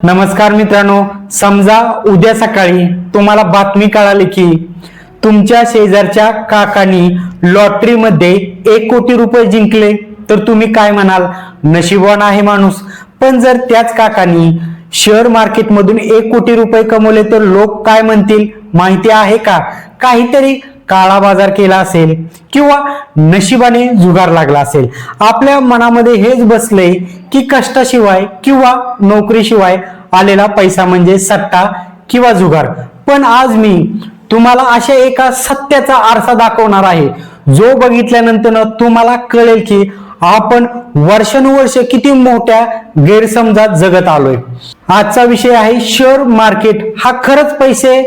नमस्कार मित्रांनो, समजा उद्या सकाळी तुम्हाला बातमी कळाली की तुमच्या शेजारच्या काकांनी लॉटरीमध्ये 1 कोटी रुपये जिंकले, तर तुम्ही काय म्हणाल? नशीबवान आहे माणूस. पण जर त्याच काकांनी शेअर मार्केटमधून 1 कोटी रुपये कमवले तर लोक काय म्हणतील माहिती आहे का? काहीतरी काळा बाजार केला असेल किंवा नशिबाने जुगार लागला असेल. आपल्या मनामध्ये हेच बसले की कष्टाशिवाय किंवा नोकरीशिवाय आलेला पैसा म्हणजे सट्टा किंवा जुगार. पण आज मी तुम्हाला अशा एका सत्याचा आरसा दाखवणार आहे जो बघितल्यानंतर तुम्हाला कळेल की आपण वर्षानुवर्ष किती मोठ्या गैरसमजात जगत आलोय. आजचा विषय आहे शेअर मार्केट हा खरंच पैसे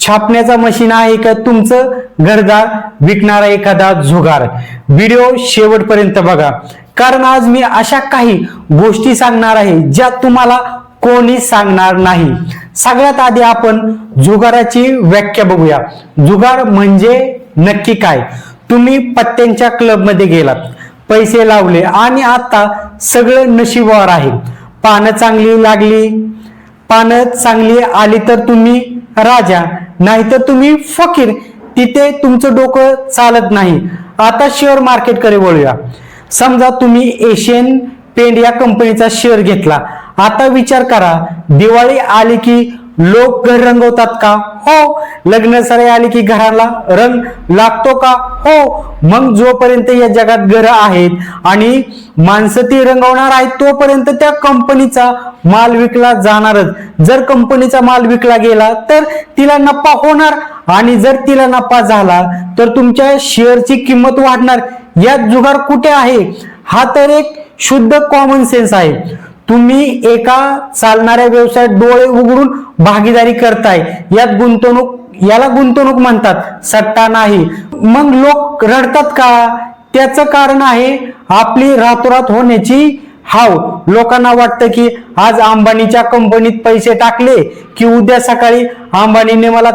छापण्याचा मशीन आहे का तुमचं घरदार विकणारा एखादा जुगार? व्हिडिओ शेवटपर्यंत बघा, कारण आज मी अशा काही गोष्टी सांगणार आहे ज्या तुम्हाला कोणी सांगणार नाही. सगळ्यात आधी आपण जुगाराची व्याख्या बघूया. जुगार म्हणजे नक्की काय? तुम्ही पत्त्यांच्या क्लबमध्ये गेलात, पैसे लावले आणि आता सगळं नशिबावर आहे. पानं चांगली आली तर तुम्ही राजा, नाहीतर तुम्ही फकीर. तिथे तुमचं डोकं चालत नाही. आता शेअर मार्केटकडे वळूया. समजा तुम्ही एशियन पेंट या कंपनीचा शेअर घेतला. आता विचार करा, दिवाळी आली की लोक घर रंगवतात का? हो. लग्न सराई आली की घराला रंग लागतो का? हो. मग जोपर्यंत या जगात घरं आहेत आणि माणसं ती रंगवणार आहेत तोपर्यंत त्या कंपनीचा माल विकला जाणारच. जर कंपनीचा माल विकला गेला तर तिला नफा होणार आणि जर तिला नफा झाला तर तुमच्या शेअरची किंमत वाढणार. यात जुगार कुठे आहे? हा तर एक शुद्ध कॉमन सेन्स आहे. तुम्ही एका चालणाऱ्या व्यवसायात डोळे उघडून भागीदारी करताय. याला गुंतवणूक म्हणतात, सट्टा नाही. मग लोक रडतात का? त्याचं कारण आहे आपली रातोरात होण्याची हाव. लोकांना वाटतं की आज अंबानीच्या कंपनीत पैसे टाकले की उद्या सकाळी अंबानीने मला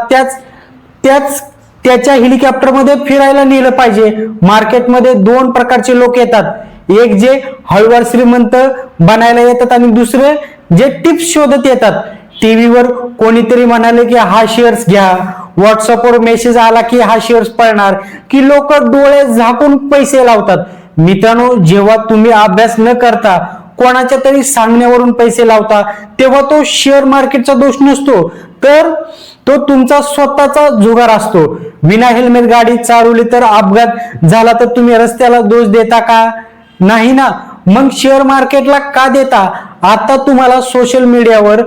त्याच्या हेलिकॉप्टरमध्ये फिरायला नेलं पाहिजे. मार्केटमध्ये 2 प्रकारचे लोक येतात. एक जे हळूवार श्रीमंत बनायला येतात आणि दुसरे जे टिप्स शोधत येतात. टीव्हीवर कोणीतरी म्हणाले की हा शेअर्स घ्या, व्हॉट्सअपवर मेसेज आला की हा शेअर्स पळणार, की लोक डोळे झाकून पैसे लावतात. मित्रांनो, जेव्हा तुम्ही अभ्यास न करता कोणाच्या तरी सांगण्यावरून पैसे लावता तेव्हा तो शेअर मार्केटचा दोष नसतो, तर तो तुमचा स्वतःचा जुगार असतो. विना हेल्मेट गाडी चालवली तर अपघात झाला तर तुम्ही रस्त्याला दोष देता का? नाही ना. मग शेअर मार्केटला का देता? आता तुम्हाला सोशल मीडियावर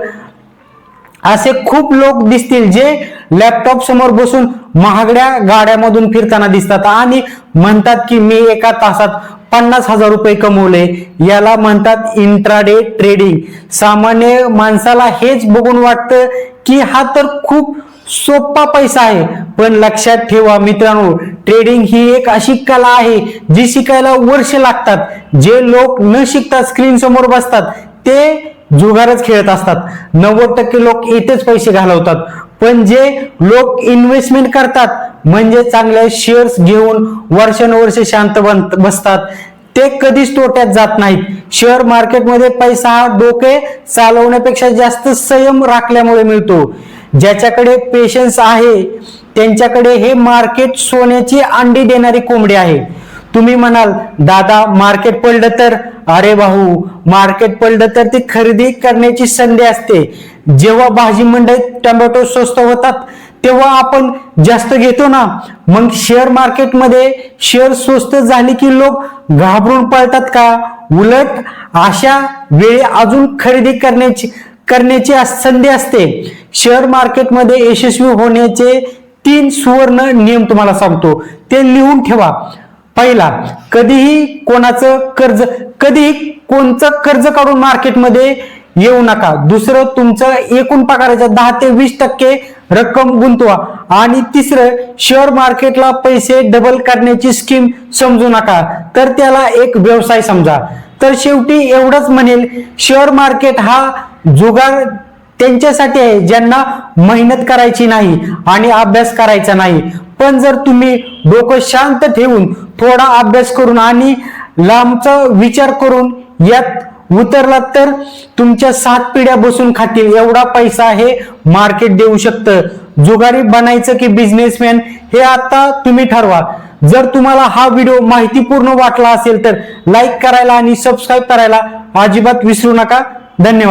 असे खूप लोक दिसतील जे लॅपटॉप समोर बसून महागड्या गाड्यामधून फिरताना दिसतात आणि म्हणतात की मी एका तासात 50,000 रुपये कमवले. याला म्हणतात इंट्राडे ट्रेडिंग. सामान्य माणसाला हेच बघून वाटतं की हा तर खूप सोपा पैसा आहे. पण लक्षात ठेवा मित्रांनो, ट्रेडिंग ही एक अशी कला आहे जी शिकायला वर्ष लागतात. जे लोक न शिकता स्क्रीन समोर बसतात ते जुगारच खेळत असतात. 90% लोक इथेच पैसे घालवतात. पण जे लोक इन्व्हेस्टमेंट करतात म्हणजे चांगल्या शेअर्स घेऊन वर्षानुवर्ष शांत बसतात, ते कधीच तोट्यात जात नाहीत. शेअर मार्केटमध्ये पैसा हा डोके चालवण्यापेक्षा जास्त संयम राखल्यामुळे मिळतो. ज्याच्याकडे पेशन्स आहे त्यांच्याकडे हे मार्केट सोन्याची अंडी देणारी कोंबडी आहे. तुम्ही म्हणाल, दादा मार्केट पडलं तर? अरे भाऊ, मार्केट पडलं तर ती खरेदी करण्याची संधी असते. जेव्हा भाजी मंडईत टोमॅटो स्वस्त होतात तेव्हा आपण जास्त घेतो ना. मग शेअर मार्केटमध्ये शेअर स्वस्त झाली की लोक घाबरून पळतात का? उलट अशा वेळी अजून खरेदी करण्याची संधी असते. शेअर मार्केटमध्ये यशस्वी होण्याचे 3 सुवर्ण नियम तुम्हाला सांगतो, ते लिहून ठेवा. पहिला, कधीही कोणचं कर्ज काढून मार्केटमध्ये येऊ नका. दुसरं, तुमचं एकूण पगाराच्या 10 ते 20% रक्कम गुंतवा. आणि तिसरं, शेअर मार्केटला पैसे डबल करण्याची स्कीम समजू नका, तर त्याला एक व्यवसाय समजा. तर शेवटी एवढंच म्हणेल, शेअर मार्केट हा जुगार त्यांच्यासाठी आहे ज्यांना मेहनत करायची नाही आणि अभ्यास करायचा नाही. पण जर तुम्ही डोकं शांत ठेवून थोडा अभ्यास करून आणि लांबचा विचार करून यात उतरलात तर तुमच्या 7 पिढ्या बसून खातील एवढा पैसा हे मार्केट देऊ शकतं। जुगारी बनायचं की बिझनेसमॅन हे आता तुम्ही ठरवा। जर तुम्हाला हा व्हिडिओ माहितीपूर्ण वाटला असेल तर लाईक करायला आणि सबस्क्राईब करायला अजिबात विसरू नका। धन्यवाद।